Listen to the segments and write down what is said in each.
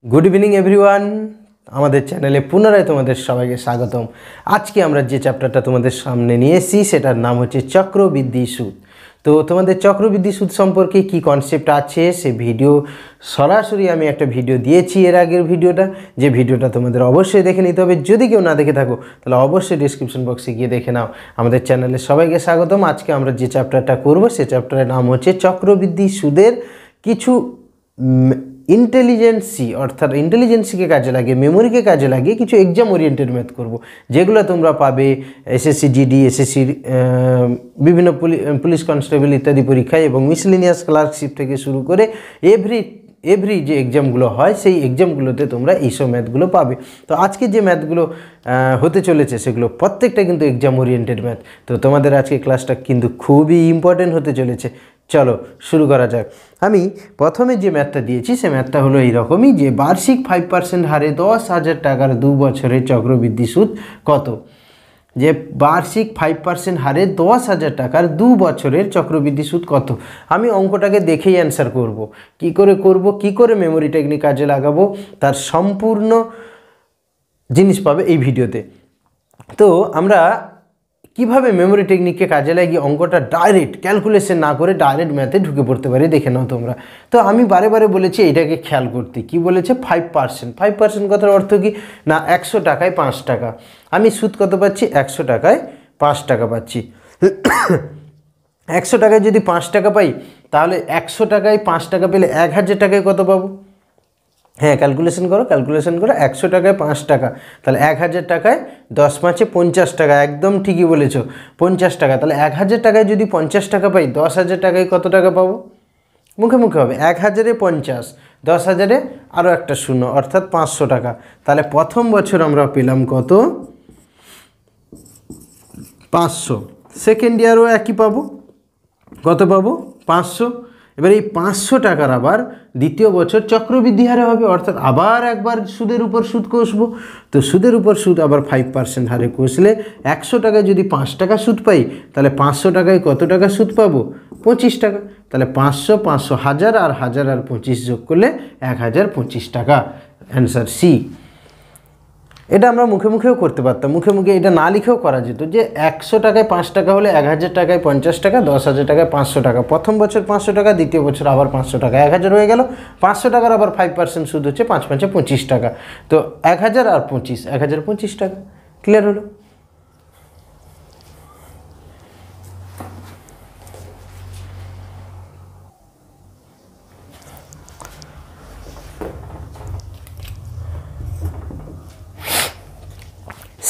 Good evening everyone আমাদের চ্যানেলে পুনরায় তোমাদের সবাইকে স্বাগতম। আজকে আমরা যে চ্যাপ্টারটা তোমাদের সামনে নিয়ে এসেছি সেটার নাম হচ্ছে চক্রবৃদ্ধি সুদ। তো তোমাদের চক্রবৃদ্ধি সুদ সম্পর্কে কি কনসেপ্ট আছে সে ভিডিও সরাসরি আমি একটা ভিডিও দিয়েছি এর আগের ভিডিওটা, যে ভিডিওটা তোমাদের অবশ্যই দেখে নিতে হবে। যদি কেউ না দেখে থাকো তাহলে অবশ্যই ডিসক্রিপশন বক্সে গিয়ে দেখে নাও। আমাদের চ্যানেলে সবাইকে স্বাগতম। আজকে আমরা যে চ্যাপ্টারটা করব সে চ্যাপ্টারের নাম হচ্ছে চক্রবৃদ্ধি সুদের কিছু ইন্টেলিজেন্সি, অর্থাৎ ইন্টেলিজেন্সিকে কাজে লাগিয়ে, মেমোরিকে কাজে লাগিয়ে কিছু এক্সাম ওরিয়েন্টেড ম্যাথ করব, যেগুলো তোমরা পাবে এসএসসি জিডি, এসএসসির বিভিন্ন পুলিশ কনস্টেবল ইত্যাদি পরীক্ষায় এবং মিসলেনিয়াস ক্লার্কশিপ থেকে শুরু করে এভরি যে এক্সামগুলো হয় সেই এক্সামগুলোতে তোমরা এইসব ম্যাথগুলো পাবে। তো আজকে যে ম্যাথগুলো হতে চলেছে সেগুলো প্রত্যেকটা কিন্তু এক্সাম ওরিয়েন্টেড ম্যাথ। তো তোমাদের আজকে ক্লাসটা কিন্তু খুবই ইম্পর্টেন্ট হতে চলেছে। চলো শুরু করা যাক। আমি প্রথমে যে ম্যাথটা দিয়েছি সে ম্যাথটা হলো এইরকমই, যে বার্ষিক 5% হারে 10,000 টাকার 2 বছরের চক্রবৃদ্ধি সুদ কত। যে বার্ষিক 5% হারে 10,000 টাকার 2 বছরের চক্রবৃদ্ধি সুদ কত। আমি অঙ্কটাকে দেখেই অ্যান্সার করব। কি করে মেমোরি টেকনিক কাজে লাগাবো তার সম্পূর্ণ জিনিস পাবে এই ভিডিওতে। তো আমরা কিভাবে মেমোরি টেকনিককে কাজে লাগিয়ে অঙ্কটা ডাইরেক্ট ক্যালকুলেশন না করে ডাইরেক্ট ম্যাথে ঢুকে পড়তে পারি, দেখে নাও তোমরা। তো আমি বারে বারে বলেছি এটাকে খেয়াল করতে। কি বলেছে? 5%। কথার অর্থ কি না, 100 টাকায় 5 টাকা। আমি সুদ কত পাচ্ছি? 100 টাকায় 5 টাকা পাচ্ছি। 100 টাকায় যদি 5 টাকা পাই তাহলে 100 টাকায় 5 টাকা পেলে 1000 টাকায় কত পাবো? হ্যাঁ, ক্যালকুলেশন করো 100 টাকায় 5 টাকা, তাহলে 1000 টাকায় 10 5 50 টাকা। একদম ঠিকই বলেছ, 50 টাকা। তাহলে 1000 টাকায় যদি 50 টাকা পাই, 10,000 টাকায় কত টাকা পাবো? মুখে মুখে হবে 1000-এ 50, 10,000-এ আরও একটা শূন্য, অর্থাৎ 500 টাকা। তাহলে প্রথম বছর আমরা পেলাম কত? 500। সেকেন্ড ইয়ারও একই পাবো, কত পাবো? 500। এবার এই 500 টাকার আবার দ্বিতীয় বছর চক্রবৃদ্ধি হারে হবে, অর্থাৎ আবার একবার সুদের উপর সুদ কষবো। তো সুদের উপর সুদ আবার 5% হারে কষলে 100 টাকায় যদি 5 টাকা সুদ পাই তাহলে 500 টাকায় কত টাকা সুদ পাবো? 25 টাকা। তাহলে 500, 500, 1000 আর 1000 আর 25 যোগ করলে 1025 টাকা। Answer C. এটা আমরা মুখে মুখেও করতে পারতাম, মুখে মুখে এটা না লিখেও করা যেত, যে 100 টাকায় 5 টাকা হলে 1000 টাকায় 50 টাকা, 10,000 টাকায় 500 টাকা। প্রথম বছর 500 টাকা, দ্বিতীয় বছর আবার 500 টাকা, 1000 হয়ে গেল। 500 টাকার আবার 5% সুদ হচ্ছে 5 5 25 টাকা। তো 1000 আর 25, 1025 টাকা। ক্লিয়ার হলো?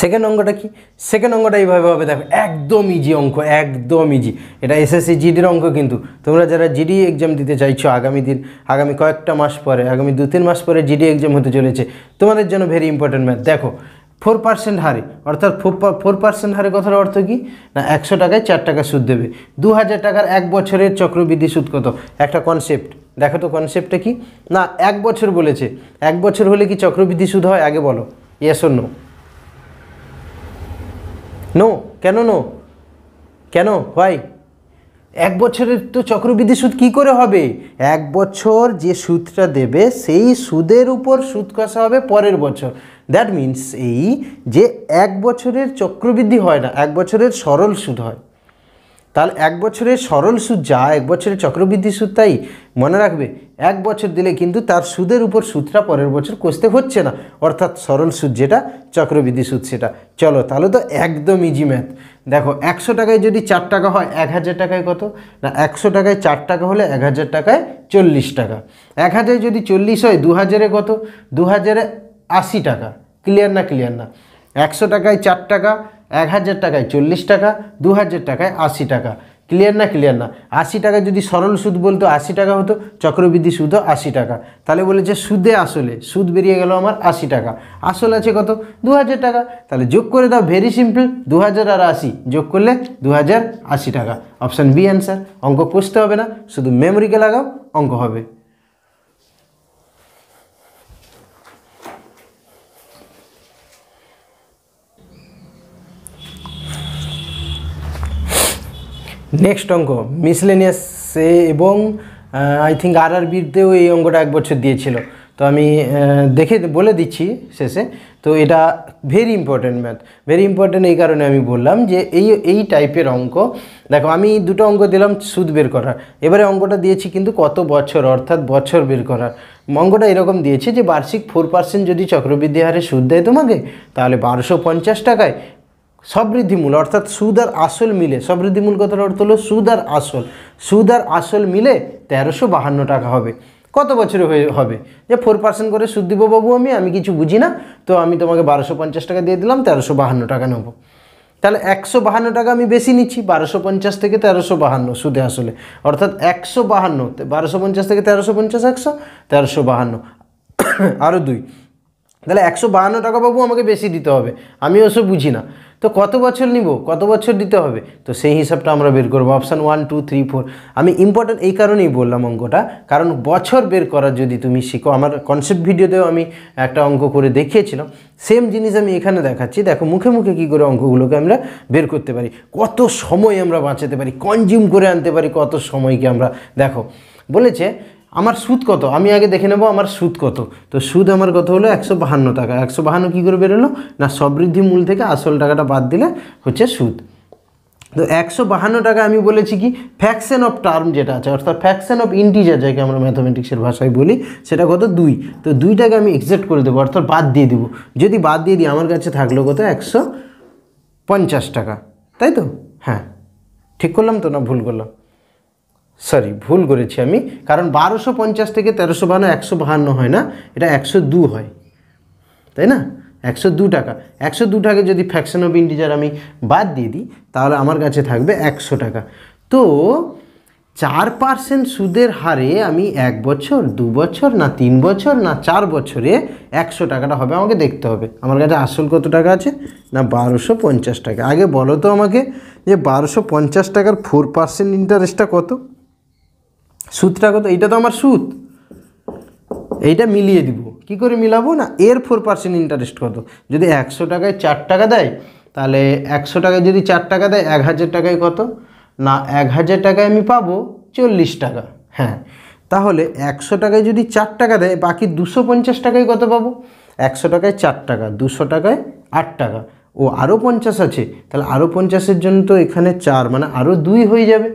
সেকেন্ড অঙ্কটা কি? সেকেন্ড অঙ্কটা এইভাবে হবে, দেখো একদম ইজি অঙ্ক, একদম ইজি। এটা এসএসসি জিডির অঙ্ক, কিন্তু তোমরা যারা জিডি এক্সাম দিতে চাইছো আগামী কয়েকটা মাস পরে, আগামী 2-3 মাস পরে জিডি এক্সাম হতে চলেছে, তোমাদের জন্য ভেরি ইম্পর্টেন্ট ম্যাথ। দেখো 4% হারে, অর্থাৎ 4% হারে কথার অর্থ কি না, 100 টাকায় 4 টাকা সুদ দেবে। 2000 টাকার 1 বছরের চক্রবৃদ্ধি সুদ কত? একটা কনসেপ্ট দেখো তো, কনসেপ্টটা কি না, 1 বছর বলেছে। 1 বছর হলে কি চক্রবৃদ্ধি সুদ হয়? আগে বলো, ইয়েস অর নো? নো। কেন নো? কেন? হোয়াই? 1 বছরের তো চক্রবৃদ্ধি সুদ কী করে হবে? 1 বছর যে সুদটা দেবে সেই সুদের উপর সুদ কষা হবে পরের বছর। দ্যাট মিনস এই যে 1 বছরের চক্রবৃদ্ধি হয় না, 1 বছরের সরল সুদ হয়। তাহলে 1 বছরের সরল সুদ যা, 1 বছরের চক্রবৃদ্ধি সুদ তাই। মনে রাখবে, 1 বছর দিলে কিন্তু তার সুদের উপর সুদটা পরের বছর কষতে হচ্ছে না, অর্থাৎ সরল সুদ যেটা, চক্রবৃদ্ধি সুদ সেটা। চলো তাহলে তো একদম ইজি ম্যাথ। দেখো 100 টাকায় যদি 4 টাকা হয়, 1000 টাকায় কত না, 100 টাকায় 4 টাকা হলে 1000 টাকায় 40 টাকা। 1000 যদি 40 হয়, 2000-এ কত? 2000-এ 80 টাকা। ক্লিয়ার না? ক্লিয়ার না? 100 টাকায় 4 টাকা, 1000 টাকায় 40 টাকা, 2000 টাকায় 80 টাকা। ক্লিয়ার না? ক্লিয়ার না? 80 টাকা যদি সরল সুদ বলতো 80 টাকা হতো, চক্রবৃদ্ধি সুদও 80 টাকা। তাহলে বলেছে সুদে আসলে, সুদ বেরিয়ে গেল আমার 80 টাকা। আসল আছে কত? 2000 টাকা। তাহলে যোগ করে দাও, ভেরি সিম্পল, 2000 আর 80 যোগ করলে 2080 টাকা। Option B answer. অঙ্ক কষতে হবে না, শুধু মেমোরিকে লাগাও, অঙ্ক হবে। নেক্সট অঙ্ক মিসলেনিয়াসে এবং আই থিঙ্ক আরআরবিতেও এই অঙ্কটা 1 বছর দিয়েছিল। তো তো আমি দেখে বলে দিচ্ছি শেষে। তো এটা very important math, very important এই কারণে আমি বললাম যে এই টাইপের অঙ্ক। দেখো আমি দুটো অঙ্ক দিলাম সুদ বের করার, এবারে অঙ্কটা দিয়েছি কিন্তু কত বছর, অর্থাৎ বছর বের করার। অঙ্কটা এরকম দিয়েছে যে বার্ষিক 4% যদি চক্রবৃদ্ধি হারে সুদ দেয় তোমাকে, তাহলে 1250 টাকায় সবৃদ্ধিমূল অর্থাৎ সুদ আর আসল মিলে, সবৃদ্ধিমূল কথার অর্থ হলো সুদ আর আসল মিলে 1352 টাকা হবে। কত বছরে হবে? যে 4% করে সুদ দিব বাবু, আমি কিছু বুঝি না, তো আমি তোমাকে 1250 টাকা দিয়ে দিলাম, 1352 টাকা নেব। তাহলে 152 টাকা আমি বেশি নিচ্ছি, 1250 থেকে 1352 সুদে আসলে, অর্থাৎ 152, 1250 থেকে 1350, 100, 1352 আরও 2, তাহলে 152 টাকা বাবু আমাকে বেশি দিতে হবে, আমি ওসব বুঝি না। তো কত বছর নিব, কত বছর দিতে হবে, তো সেই হিসাবটা আমরা বের করবো। অপশান 1, 2, 3, 4 আমি ইম্পর্টেন্ট এই কারণেই বললাম অঙ্কটা, কারণ বছর বের করার যদি তুমি শিখো, আমার কনসেপ্ট ভিডিওতেও আমি একটা অঙ্ক করে দেখিয়েছিলাম, সেম জিনিস আমি এখানে দেখাচ্ছি। দেখো মুখে মুখে কী করে অঙ্কগুলোকে আমরা বের করতে পারি, কত সময় আমরা বাঁচাতে পারি, কনজিউম করে আনতে পারি কত সময়কে আমরা। দেখো বলেছে আমার সুদ কত, আমি আগে দেখে নেব আমার সুদ কত। তো সুদ আমার কত হলো 152 টাকা। 152 কী করে বেরোলো না, সবৃদ্ধি মূল থেকে আসল টাকাটা বাদ দিলে হচ্ছে সুদ। তো 152 টাকা আমি বলেছি কি ফ্র্যাকশন অফ টার্ম যেটা আছে, অর্থাৎ ফ্র্যাকশন অফ ইন্টিজার যাকে আমরা ম্যাথামেটিক্সের ভাষায় বলি, সেটা কত 2। তো 2টাকে আমি এক্সাক্ট করে দেবো, অর্থাৎ বাদ দিয়ে দেবো। যদি বাদ দিয়ে দিই আমার কাছে থাকলো কত 150 টাকা, তাই তো? হ্যাঁ ঠিক করলাম তো না ভুল করলাম? সরি ভুল করেছি আমি, কারণ 1250 থেকে 1352 152 হয় না, এটা 102 হয়, তাই না? 102 টাকা, 102 টাকা যদি ফ্র্যাকশন অফ ইন্টিজার আমি বাদ দিয়ে দিই, তাহলে আমার কাছে থাকবে 100 টাকা। তো 4% সুদের হারে আমি 1 বছর, 2 বছর, না 3 বছর, না 4 বছরে 100 টাকাটা হবে আমাকে দেখতে হবে। আমার কাছে আসল কত টাকা আছে না 1250 টাকা। আগে বলো তো আমাকে যে 1250 টাকার 4% ইন্টারেস্টটা কত, সুদটা কত? এইটা তো আমার সুদ, এইটা মিলিয়ে দিব। কি করে মিলাবো না, এর 4% ইন্টারেস্ট কত। যদি 100 টাকায় 4 টাকা দেয়, তাহলে 100 টাকায় যদি 4 টাকা দেয় 1000 টাকায় কত না, 1000 টাকায় আমি পাবো 40 টাকা। হ্যাঁ, তাহলে 100 টাকায় যদি 4 টাকা দেয়, বাকি 250 টাকায় কত পাবো? 100 টাকায় 4 টাকা, 200 টাকায় 8 টাকা, ও আরও 50 আছে, তাহলে আরও 50-এর জন্য তো এখানে 4, মানে আরও 2 হয়ে যাবে।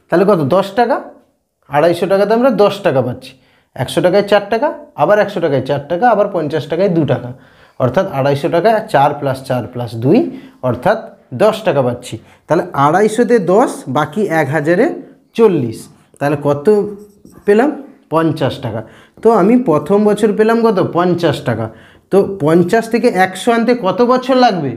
তাহলে কত 10 টাকা, 250 টাকাতে আমরা 10 টাকা পাচ্ছি। 100 টাকায় 4 টাকা, আবার 100 টাকায় 4 টাকা, আবার 50 টাকায় 2 টাকা, অর্থাৎ 250 টাকায় 4 + 4 + 2, অর্থাৎ 10 টাকা পাচ্ছি। তাহলে 250-তে 10, বাকি 1000-এ 40, তাহলে কত পেলাম 50 টাকা। তো আমি প্রথম বছর পেলাম কত 50 টাকা। তো 50 থেকে 100 আনতে কত বছর লাগবে?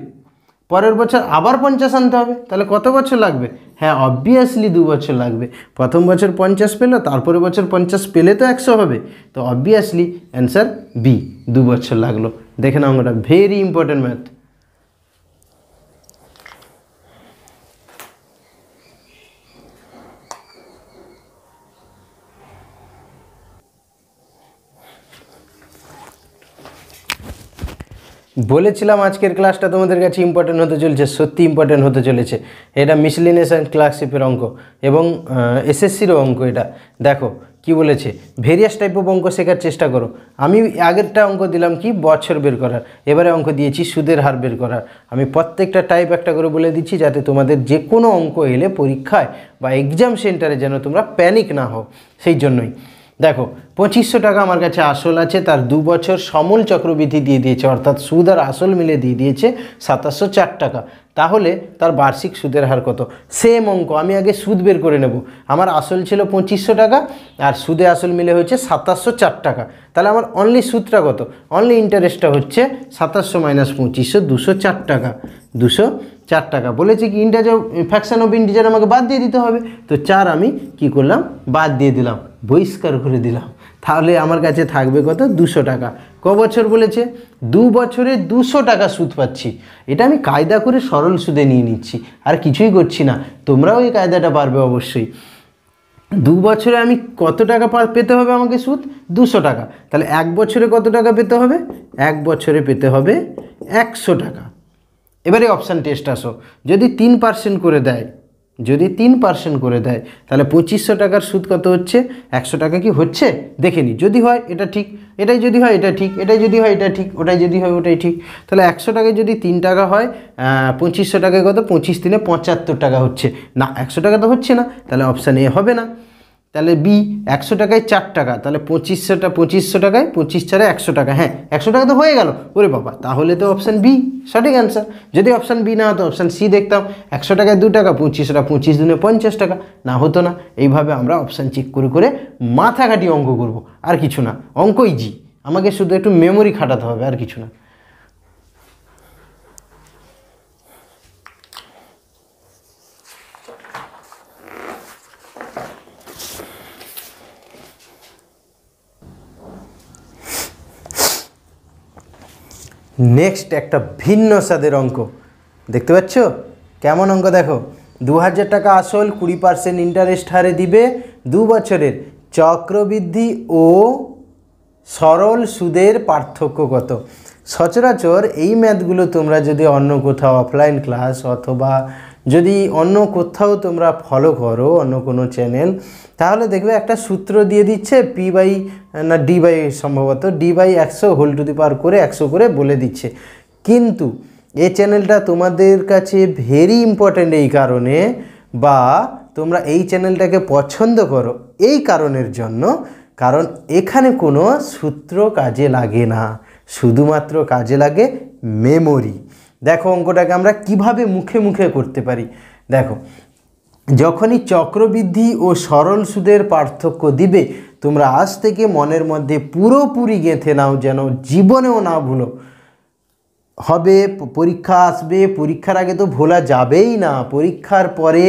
পরের বছর আবার 50 আনতে হবে, তাহলে কত বছর লাগবে? হ্যাঁ অবভিয়াসলি 2 বছর লাগবে। প্রথম বছর 50 পেলো, তারপরে বছর 50 পেলে তো 100 হবে, তো অবভিয়াসলি অ্যান্সার বি, 2 বছর লাগলো। দেখে নাও আমরা, ভেরি ইম্পর্টেন্ট ম্যাথ। বলেছিলাম আজকের ক্লাসটা তোমাদের কাছে ইম্পর্টেন্ট হতে চলেছে, সত্যি ইম্পর্টেন্ট হতে চলেছে। এটা মিসলিনিয়াস অ্যান্ড ক্লাসশিপের অঙ্ক এবং এসএসসিরও অঙ্ক। এটা দেখো কি বলেছে, ভেরিয়াস টাইপ অফ অঙ্ক শেখার চেষ্টা করো। আমি আগেরটা অঙ্ক দিলাম কি বছর বের করার, এবারে অঙ্ক দিয়েছি সুদের হার বের করার। আমি প্রত্যেকটা টাইপ একটা করে বলে দিচ্ছি, যাতে তোমাদের যে কোনো অঙ্ক এলে পরীক্ষায় বা এক্সাম সেন্টারে যেন তোমরা প্যানিক না হও, সেই জন্যই। দেখো 2500 টাকা আমার কাছে আসল আছে, তার 2 বছর সমূল চক্রবৃদ্ধি দিয়ে দিয়েছে, অর্থাৎ সুদ আর আসল মিলে দিয়ে দিয়েছে 2704 টাকা। তাহলে তার বার্ষিক সুদের হার কত? সেম অঙ্ক, আমি আগে সুদ বের করে নেব। আমার আসল ছিল 2500 টাকা আর সুদে আসল মিলে হচ্ছে 2704 টাকা। তাহলে আমার অনলি সুদটা কত, অনলি ইন্টারেস্টটা হচ্ছে 2700 - 2500, 204 টাকা। 204 টাকা বলেছে কি ইন্টিজার, ফ্র্যাকশন অফ ইন্টিজার আমাকে বাদ দিয়ে দিতে হবে। তো 4 আমি কি করলাম, বাদ দিয়ে দিলাম, বহিষ্কার করে দিলাম। তাহলে আমার কাছে থাকবে কত 200 টাকা। ক বছর বলেছে? 2 বছরে 200 টাকা সুদ পাচ্ছি। এটা আমি কায়দা করে সরল সুদে নিয়ে নিচ্ছি, আর কিছুই করছি না। তোমরাও এই কায়দাটা পারবে অবশ্যই। 2 বছরে আমি কত টাকা পেতে হবে আমাকে সুদ? 200 টাকা। তাহলে 1 বছরে কত টাকা পেতে হবে? 1 বছরে পেতে হবে 100 টাকা। এবারে অপশান টেস্ট আসো, যদি 3% করে দেয় যদি 3% করে দেয় তাহলে 2500 টাকার সুদ কত হচ্ছে? 100 টাকা কি হচ্ছে দেখে নি। যদি হয় এটা ঠিক, এটাই যদি হয় এটা ঠিক, এটাই যদি হয় এটা ঠিক, ওটাই যদি হয় ওটাই ঠিক। তাহলে 100 টাকায় যদি 3 টাকা হয়, 2500 টাকায় কত? 25 3 75 টাকা হচ্ছে না, 100 টাকা তো হচ্ছে না, তাহলে অপশান এ হবে না। তাহলে বি 100 টাকায় 4 টাকা, তাহলে 2500 টাকায় 25 4 100 টাকা, হ্যাঁ 100 টাকা তো হয়ে গেল। ওরে বাবা, তাহলে তো অপশান বি সঠিক অ্যান্সার। যদি অপশান বি না হতো অপশান সি দেখতাম, 100 টাকায় 2 টাকা, 25টা 25 দুনে 50 টাকা, না হতো না। এইভাবে আমরা অপশান চেক করে করে মাথা খাটিয়ে অঙ্ক করব, আর কিছু না। অঙ্ক ইজি, আমাকে শুধু একটু মেমোরি খাটাতে হবে, আর কিছু না। নেক্সট একটা ভিন্ন স্বাদের অঙ্ক দেখতে পাচ্ছ, কেমন অঙ্ক দেখো। 2000 টাকা আসল 20% ইন্টারেস্ট হারে দিবে 2 বছরের, চক্রবৃদ্ধি ও সরল সুদের পার্থক্য কত? সচরাচর এই ম্যাথগুলো তোমরা যদি অন্য কোথাও অফলাইন ক্লাস অথবা যদি অন্য কোথাও তোমরা ফলো করো, অন্য কোনো চ্যানেল, তাহলে দেখবে একটা সূত্র দিয়ে দিচ্ছে ডি বাই সম্ভবত D/100 হোল টু দি পাওয়ার করে 100 করে বলে দিচ্ছে। কিন্তু এই চ্যানেলটা তোমাদের কাছে ভেরি ইম্পর্ট্যান্ট এই কারণে, বা তোমরা এই চ্যানেলটাকে পছন্দ করো এই কারণের জন্য, কারণ এখানে কোনো সূত্র কাজে লাগে না, শুধুমাত্র কাজে লাগে মেমোরি। দেখো অঙ্কটাকে আমরা কিভাবে মুখে মুখে করতে পারি। দেখো, যখনই চক্রবৃদ্ধি ও সরল সুদের পার্থক্য দিবে, তোমরা আজ থেকে মনের মধ্যে পুরোপুরি গেঁথে নাও, যেন জীবনেও না ভুলো। হবে পরীক্ষা আসবে, পরীক্ষার আগে তো ভোলা যাবেই না, পরীক্ষার পরে,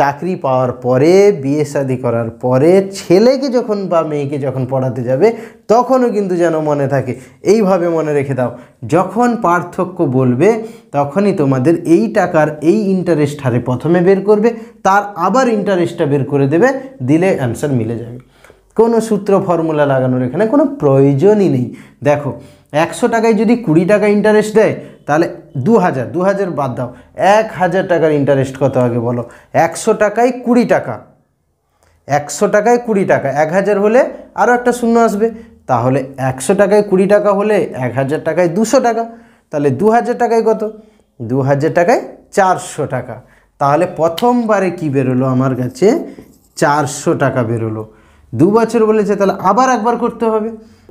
চাকরি পাওয়ার পরে, বিয়ে শাদী করার পরে, ছেলেকে যখন বা মেয়েকে যখন পড়াতে যাবে তখনও কিন্তু যেন মনে থাকে। এইভাবে মনে রেখে দাও, যখন পার্থক্য বলবে তখনই তোমাদের এই টাকার এই ইন্টারেস্ট হারে প্রথমে বের করবে, তার আবার ইন্টারেস্টটা বের করে দেবে, দিলে অ্যান্সার মিলে যাবে। কোনো সূত্র ফর্মুলা লাগানোর এখানে কোনো প্রয়োজনই নেই। দেখো, 100 টাকায় যদি 20 টাকা ইন্টারেস্ট দেয়, তাহলে 2000 বাদ দাও, 1000 টাকার ইন্টারেস্ট কত আগে বলো? 100 টাকায় 20 টাকা, 100 টাকায় 20 টাকা, 1000 হলে আরও একটা শূন্য আসবে, তাহলে 100 টাকায় 20 টাকা হলে 1000 টাকায় 200 টাকা, তাহলে 2000 টাকায় কত? 2000 টাকায় 400 টাকা। তাহলে প্রথমবারে কি বেরোলো আমার কাছে? 400 টাকা বেরোলো। 2 বছর বলেছে, তাহলে আবার একবার করতে হবে,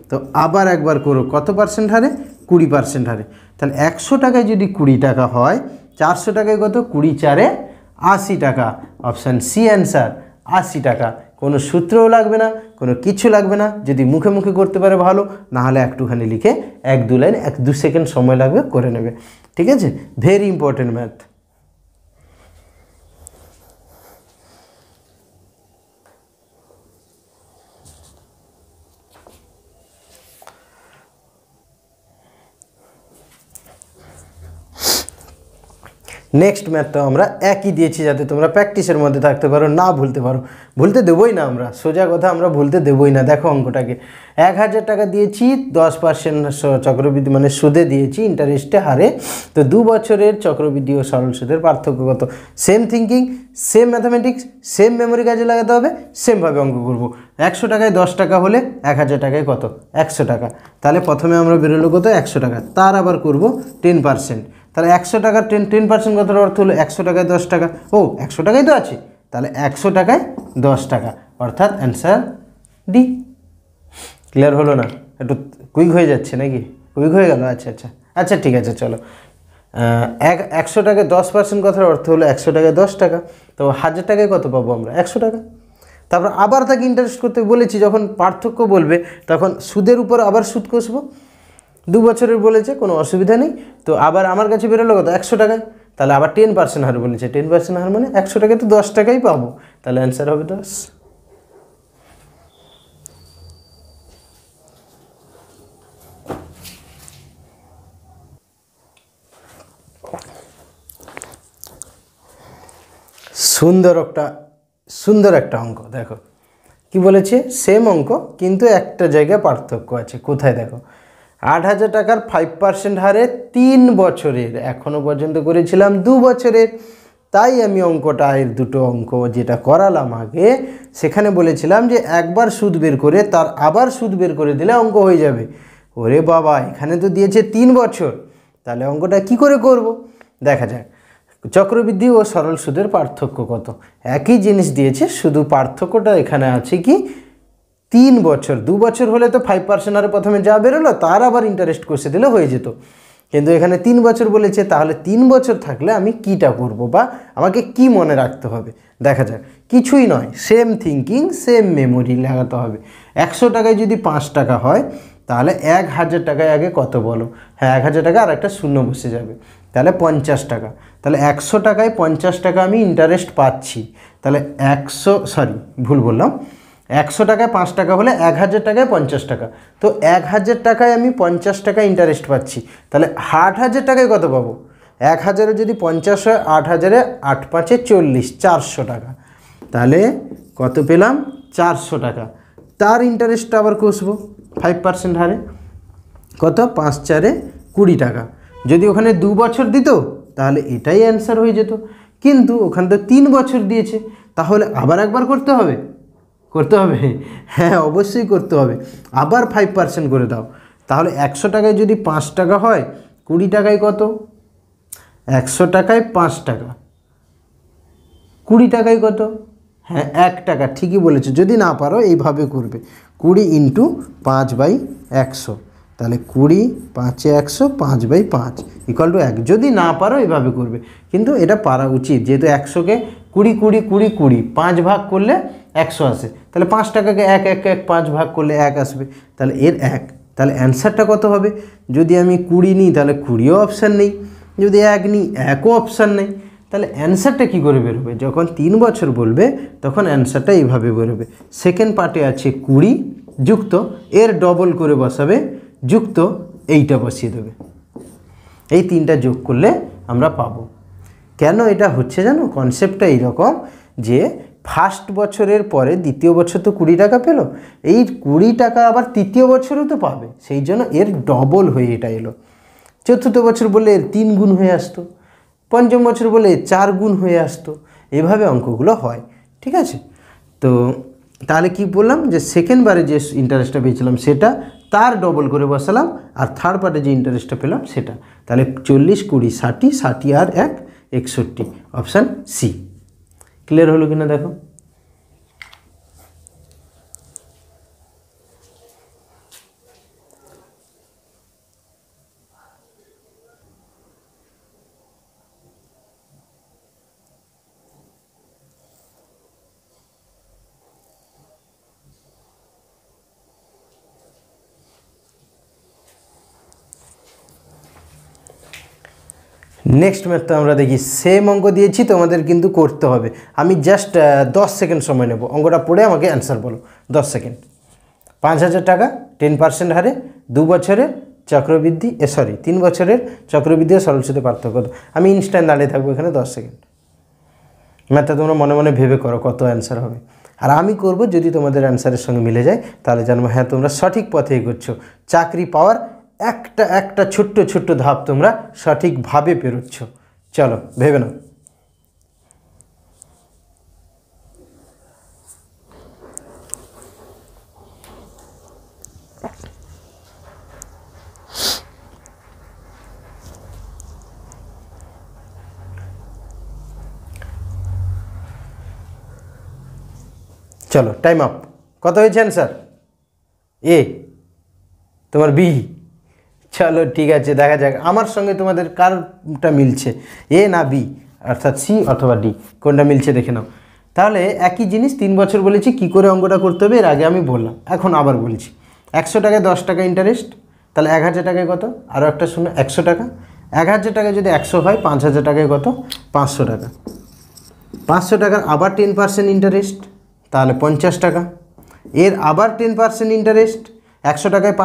তো আবার একবার করো। কত পার্সেন্ট হারে? 20% হারে। তাহলে 100 টাকায় যদি 20 টাকা হয়, 400 টাকায় কত? 20 4 80 টাকা। অপশান সি অ্যান্সার, 80 টাকা। কোনো সূত্রও লাগবে না, কোনো কিছু লাগবে না, যদি মুখে মুখে করতে পারে ভালো, না হলে একটুখানি লিখে 1-2 লাইন 1-2 সেকেন্ড সময় লাগবে, করে নেবে। ঠিক আছে, ভেরি ইম্পর্টেন্ট ম্যাথ। নেক্সট ম্যাথটাও আমরা একই দিয়েছি, যাতে তোমরা প্র্যাকটিসের মধ্যে থাকতে পারো, না ভুলতে পারো। ভুলতে দেবই না আমরা, সোজা কথা, আমরা ভুলতে দেবই না। দেখো অঙ্কটাকে, 1000 টাকা দিয়েছি, 10% চক্রবৃদ্ধি মানে সুদে দিয়েছি, ইন্টারেস্টে হারে। তো 2 বছরের চক্রবৃদ্ধি ও সরল সুদের পার্থক্য কত? Same thinking, same mathematics, same memory কাজে লাগাতে হবে, সেমভাবে অঙ্ক করবো। 100 টাকায় 10 টাকা হলে 1000 টাকায় কত? 100 টাকা। তাহলে প্রথমে আমরা বেরোলো কত? 100 টাকা, তার আবার করবো 10%। তাহলে 100 টাকার 10% কত অর্থ হলো? 100 টাকায় 10 টাকা। ও 100 টাকায় তো আছে, তাহলে 100 টাকায় 10 টাকা, অর্থাৎ অ্যান্সার ডি। ক্লিয়ার হলো না? একটু কুইক হয়ে যাচ্ছে নাকি? কুইক হয়ে গেল? আচ্ছা আচ্ছা আচ্ছা, ঠিক আছে, চলো। 100 টাকায় 10% কথার অর্থ হলো 100 টাকায় 10 টাকা। তো 1000 টাকায় কত পাবো আমরা? 100 টাকা। তারপর আবার তাকে ইন্টারেস্ট করতে বলেছি, যখন পার্থক্য বলবে তখন সুদের উপর আবার সুদ কষবো। 2 বছরের বলেছে, কোনো অসুবিধা নেই। তো আবার আমার কাছে বেরোলো কত? 100 টাকায়। তাহলে আবার 10% হার বলেছে, 10% হার মানে 100 টাকায় তো 10 টাকাই পাবো, তাহলে অ্যান্সার হবে 10। সুন্দর একটা অঙ্ক। দেখো কি বলেছে, সেম অঙ্ক কিন্তু একটা জায়গায় পার্থক্য আছে। কোথায়? দেখো, 8000 টাকার 5% হারে 3 বছরের, এখনও পর্যন্ত করেছিলাম 2 বছরের, তাই আমি অঙ্কটা এর দুটো অঙ্ক যেটা করালাম আগে সেখানে বলেছিলাম যে একবার সুদ বের করে তার আবার সুদ বের করে দিলে অঙ্ক হয়ে যাবে। ওরে বাবা, এখানে তো দিয়েছে 3 বছর, তাহলে অঙ্কটা কি করে করব? দেখা যাক চক্রবৃদ্ধি ও সরল সুদের পার্থক্য কত। একই জিনিস দিয়েছে, শুধু পার্থক্যটা এখানে আছে কি 3 বছর। 2 বছর হলে তো 5% আরে প্রথমে যা বেরোলো তার আবার ইন্টারেস্ট কষে দিলে হয়ে যেত, কিন্তু এখানে 3 বছর বলেছে। তাহলে 3 বছর থাকলে আমি কিটা করব বা আমাকে কি মনে রাখতে হবে? দেখা যাক, কিছুই নয়, সেম থিঙ্কিং সেম মেমোরি লাগাতে হবে। 100 টাকায় যদি 5 টাকা হয় তাহলে 1000 টাকায় আগে কত বলো? হ্যাঁ, 1000 টাকা আর একটা শূন্য বসে যাবে, তাহলে 50 টাকা। তাহলে 100 টাকায় 50 টাকা আমি ইন্টারেস্ট পাচ্ছি। তাহলে 100 টাকায় 5 টাকা হলে 1000 টাকায় 50 টাকা, তো 1000 টাকায় আমি 50 টাকা ইন্টারেস্ট পাচ্ছি। তাহলে 8000 টাকায় কত পাবো? 1000-এ যদি 50 হয়, 8000-এ 8 5-এ 40, 400 টাকা। তাহলে কত পেলাম? 400 টাকা। তার ইন্টারেস্টটা আবার কষবো 5% হারে, কত? 5 4-এ 20 টাকা। যদি ওখানে 2 বছর দিত তাহলে এটাই অ্যান্সার হয়ে যেত, কিন্তু ওখানে তো 3 বছর দিয়েছে, তাহলে আবার একবার করতে হবে। হ্যাঁ, অবশ্যই করতে হবে। আবার 5% করে দাও। তাহলে 100 টাকায় যদি 5 টাকা হয়, 20 টাকায় কত? 100 টাকায় 5 টাকা, 20 টাকায় কত? হ্যাঁ, 1 টাকা। ঠিকই বলেছো। যদি না পারো এইভাবে করবে, 20 × 5/100। তাহলে 20 5-এ 100, 5/5 = 1। যদি না পারো এইভাবে করবে, কিন্তু এটা পারা উচিত, যেহেতু 100-কে 20 20 20 20 5 ভাগ করলে 100 আসে। তাহলে 5 টাকাকে 1 1 1 5 ভাগ করলে 1 আসবে, তাহলে এর 1। তাহলে অ্যান্সারটা কত হবে? যদি আমি 20 নিই তাহলে 20ও অপশান নেই, যদি 1 নিই 1ও অপশান নেই। তাহলে অ্যান্সারটা কী করে বেরোবে? যখন 3 বছর বলবে তখন অ্যান্সারটা এইভাবে বেরোবে। সেকেন্ড পার্টে আছে 20 যুক্ত এর ডবল করে বসাবে, যুক্ত এইটা বসিয়ে দেবে। এই 3টা যোগ করলে আমরা পাবো। কেন এটা হচ্ছে জানো? কনসেপ্টটা এইরকম যে ফার্স্ট বছরের পরে দ্বিতীয় বছর তো 20 টাকা পেল, এই 20 টাকা আবার তৃতীয় বছরেও তো পাবে, সেই জন্য এর ডবল হয়ে এটা এলো। চতুর্থ বছর বললে এর 3 গুণ হয়ে আসতো, পঞ্চম বছর বলে 4 গুণ হয়ে আসতো। এভাবে অঙ্কগুলো হয়, ঠিক আছে? তো তাহলে কি বললাম যে সেকেন্ডবারে যে ইন্টারেস্টটা পেয়েছিলাম সেটা তার ডবল করে বসালাম, আর থার্ড পার্টে যে ইন্টারেস্টটা পেলাম সেটা। তাহলে 40 20 60, 60 আর 1 61, অপশান সি। ক্লিয়ার হলো কিনা দেখো? নেক্সট ম্যাথটা আমরা দেখি। সেম অঙ্ক দিয়েছি, তোমাদের কিন্তু করতে হবে। আমি জাস্ট 10 সেকেন্ড সময় নেব, অঙ্কটা পড়ে আমাকে অ্যান্সার বলো। 10 সেকেন্ড। 5000 টাকা 10% হারে 2 বছরের চক্রবৃদ্ধি 3 বছরের চক্রবৃদ্ধি ও সরল সুদের পার্থক্য। আমি ইনস্ট্যান্ট দাঁড়িয়ে থাকবো এখানে 10 সেকেন্ড। ম্যাথটা তোমরা মনে মনে ভেবে করো কত অ্যান্সার হবে, আর আমি করব। যদি তোমাদের অ্যান্সারের সঙ্গে মিলে যায় তাহলে জানবো হ্যাঁ তোমরা সঠিক পথে এগোচ্ছ। চাকরি পাওয়ার একটা একটা ছোট্ট ছোট্ট ধাপ তোমরা সঠিকভাবে পেরোচ্ছ। চলো ভেবে নাও। চলো টাইম আপ। কত হয়েছে অ্যান্সার? এ, তোমার বি। চলো ঠিক আছে, দেখা যাক আমার সঙ্গে তোমাদের কারটা মিলছে, এ না বি, অর্থাৎ সি অথবা ডি, কোনটা মিলছে দেখে নাও। তাহলে একই জিনিস 3 বছর বলেছি, কি করে অঙ্কটা করতে হবে এর আগে আমি বললাম, এখন আবার বলছি। 100 টাকায় 10 টাকা ইন্টারেস্ট, তাহলে 1000 টাকায় কত? আরও একটা শূন্য, 100 টাকা। 1000 টাকায় যদি 100 হয়, 5000 টাকায় কত? 500 টাকা। 500 টাকার আবার 10% ইন্টারেস্ট, তাহলে 50 টাকা। এর আবার 10% ইন্টারেস্ট, 100 টাকায়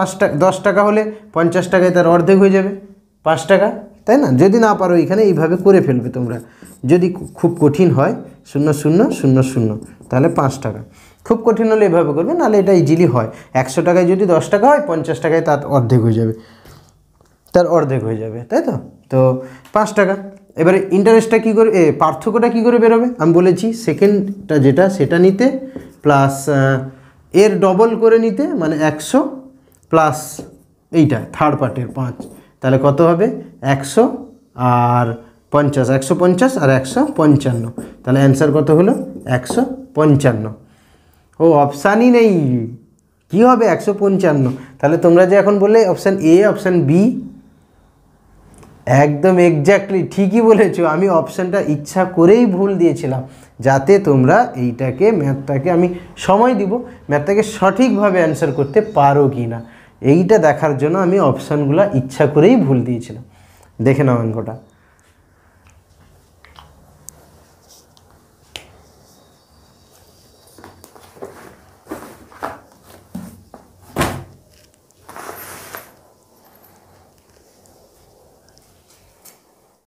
10 টাকা হলে 50 টাকায় তার অর্ধেক হয়ে যাবে, 5 টাকা, তাই না? যদি না পারো এখানে এইভাবে করে ফেলবে তোমরা। যদি খুব কঠিন হয় 0 0 0 0, তাহলে 5 টাকা। খুব কঠিন হলে এভাবে করবে, নাহলে এটা ইজিলি হয়। 100 টাকায় যদি 10 টাকা হয়, 50 টাকায় তার অর্ধেক হয়ে যাবে, তাই তো? তো 5 টাকা। এবারে ইন্টারেস্টটা কী করে পার্থক্যটা কী করে বেরোবে আমি বলেছি, সেকেন্ডটা যেটা সেটা নিতে প্লাস এর ডবল করে নিতে, মানে 100 প্লাস এইটা থার্ড পার্টের 5, তাহলে কত হবে 100 আর 50, 150 আর 155, তাহলে অ্যান্সার কত হলো 155। ও অপশানই নেই, কী হবে 155। তাহলে তোমরা যে এখন বললে অপশান এ অপশান বি, একদম এক্স্যাক্টলি ঠিকই বলেছো। আমি অপশানটা ইচ্ছা করেই ভুল দিয়েছিলাম, যাতে তোমরা এইটাকে ম্যাথটাকে আমি সময় দিব, ম্যাথটাকে সঠিকভাবে অ্যান্সার করতে পারো কি না, এইটা দেখার জন্য আমি অপশানগুলো ইচ্ছা করেই ভুল দিয়েছিলাম। দেখে নাও অঙ্কটা।